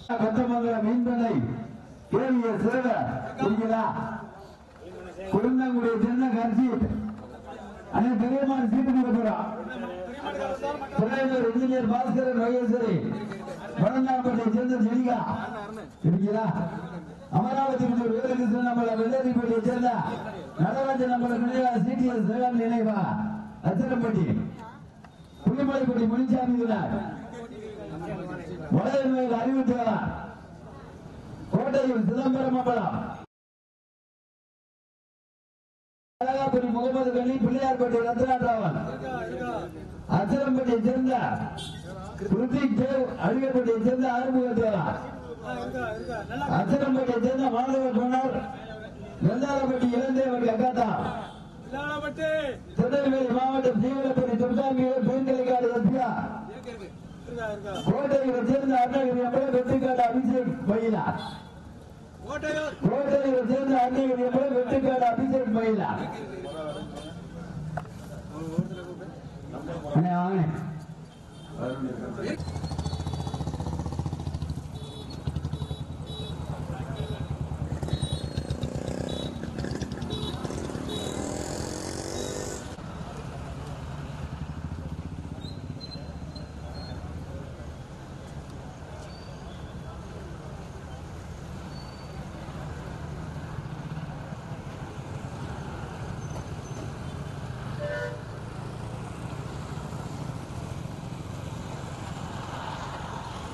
கொத்தமங்கலம் மீன்பண்ணை கேவிய சேவை புரியுதா? குருந்தங்குடியை சேர்ந்த கர்ஜீத் அண்ணே பெரியமான சீட்டு கொடுக்கிறோம். தலைவர் இன்ஜினியர் பாஸ்கரன் மகேஸ்வரி வடநாப்பட்டியை சேர்ந்த ஜெலிகா புரியுதா? அமராவதி வேலுகிருஷ்ணன் நம்மள வெள்ளரிப்பட்டியை சேர்ந்த நடராஜன் நம்மள நினைவா சிடிஎஸ் சேவன் நினைவா அச்சரம்பட்டி புலிமலைப்பட்டி முனிசாமி வடமையில் அறிவித்தார் கோட்டையில் சிதம்பரம் அம்பலம் அழகாபுரி முகமது கலி பிள்ளையார்பட்டி ரத்னாராவன் அச்சரம்பட்டியை சேர்ந்த ருத்திக் தேவ் அழியப்பட்டியை சேர்ந்த ஆறுமுக தேவா அச்சரம்பட்டியை சேர்ந்த மாணவ குணர் வெள்ளாளப்பட்டி இளந்தேவன் அக்காத்தா திருநெல்வேலி மாவட்டம் தீவிரப்பட்டி துர்காமியூர் பெண்களுக்காடு எஸ்பியா கோட்டையை சேர்ந்த அருணகிரி அம்பலம் வெற்றிக்காடு அபிஷேக் மயிலா கோட்டையை சேர்ந்த அருணகிரி அம்பலம் வெற்றிக்காடு அபிஷேக் மயிலா வாங்க